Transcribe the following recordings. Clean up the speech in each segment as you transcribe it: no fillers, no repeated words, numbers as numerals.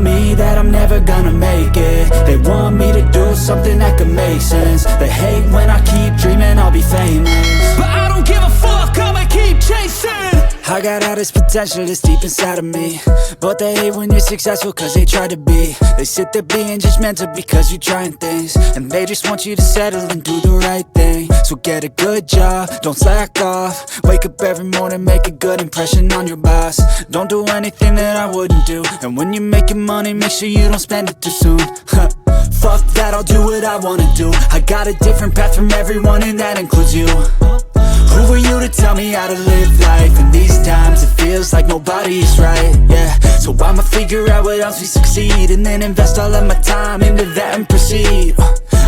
me that I'm never gonna make it. They want me to do something that could make sense. They hate when I keep dreaming I'll be famous, but I don't give a fuck, I'ma keep chasing. I got all this potential that's deep inside of me, but they hate when you're successful cause they try to be. They sit there being judgmental because you're trying things, and they just want you to settle and do the right thing. So get a good job, don't slack off. Wake up every morning, make a good impression on your boss. Don't do anything that I wouldn't do, and when you're making money, make sure you don't spend it too soon. Fuck that, I'll do what I wanna do. I got a different path from everyone, and that includes you. Who are you to tell me how to live life? In these times it feels like nobody's right, yeah. So I'ma figure out what else we succeed, and then invest all of my time into that and proceed.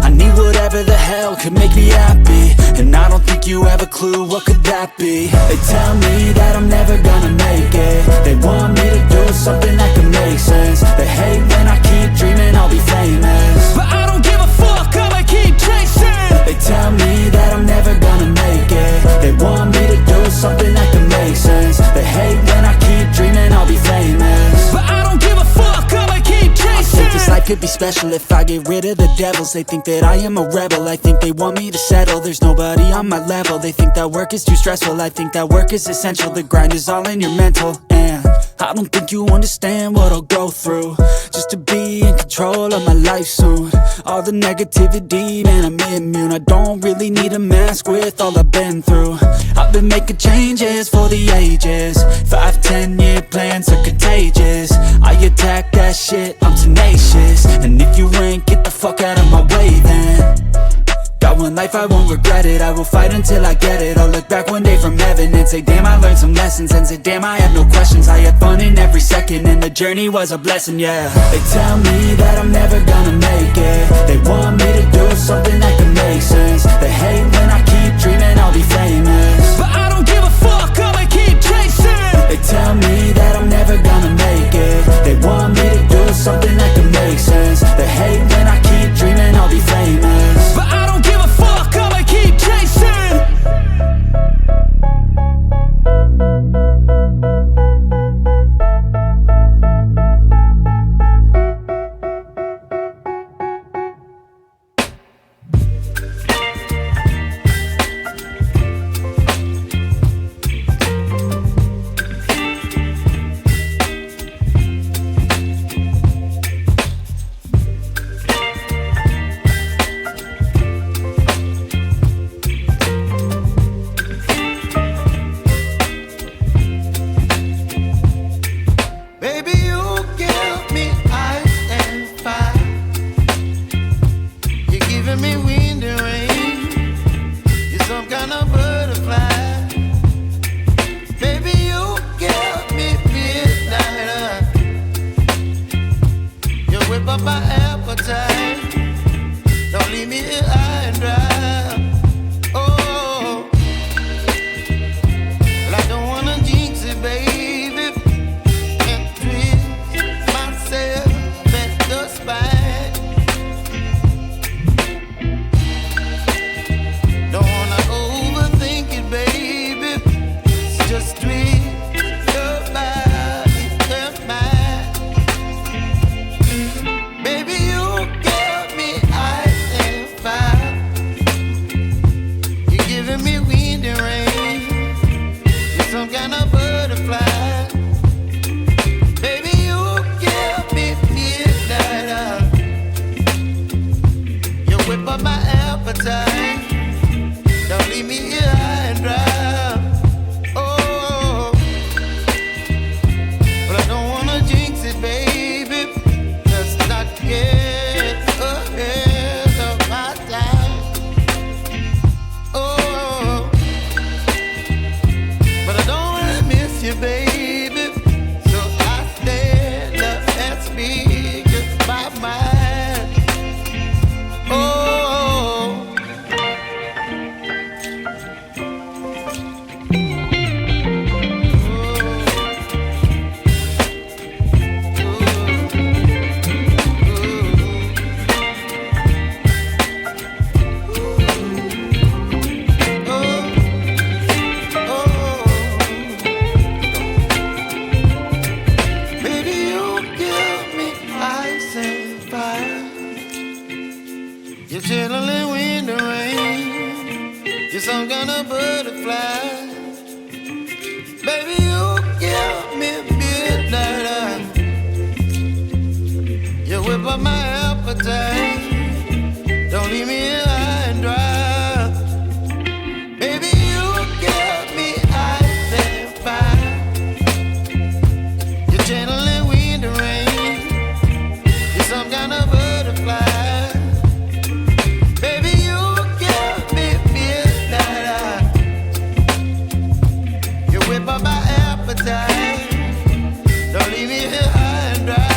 I need whatever the hell could make me happy, and I don't think you have a clue what could that be. They tell me that I'm never gonna make it. They want me to do something that could make sense. They hate when I keep dreaming I'll be famous, but I don't give a fuck, I'ma keep chasing. They tell me that I'm never gonna make it. They want me to do something that could make sense. They hate when I keep dreaming I'll be famous, but I don't give a fuck, I'ma keep chasing. I think this life could be special if I get rid of the devils. They think that I am a rebel, I think they want me to settle. There's nobody on my level. They think that work is too stressful, I think that work is essential. The grind is all in your mental, and I don't think you understand what I'll go through just to be in control of my life soon. All the negativity, man, I'm immune. I don't really need a mask with all I've been through. I've been making changes for the ages. 5-10 year plans are contagious. I attack that shit, I'm tenacious. And if you ain't, get the fuck out of my way then. Got one life, I won't regret it. I will fight until I get it. I'll look back one day from heaven and say damn, I learned some lessons. And say damn, I had no questions. I had fun in every second, and the journey was a blessing, yeah. They tell me that I'm never gonna make it. They want me to do something that can make sense. They hate when I keep dreaming I'll be famous, but I don't give a fuck, I'ma keep chasing. They tell me that I'm never gonna make it. They want me to do something that can make sense. They hate when I keep dreaming I'll be famous, but I don't give a fuck, I'ma keep chasing. You're chilling in the rain. You're some kind of butterfly. Baby, you give me midnight. You whip up my appetite. Don't leave me here high and dry. Baby, you give me ice and fire. You're channeling wind and rain. You're some kind of butterfly. Baby, you give me midnight. You whip up my appetite. Don't leave me here high and dry.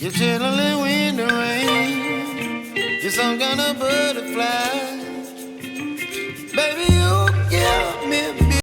You're chilling in the rain. You're some kind of butterfly.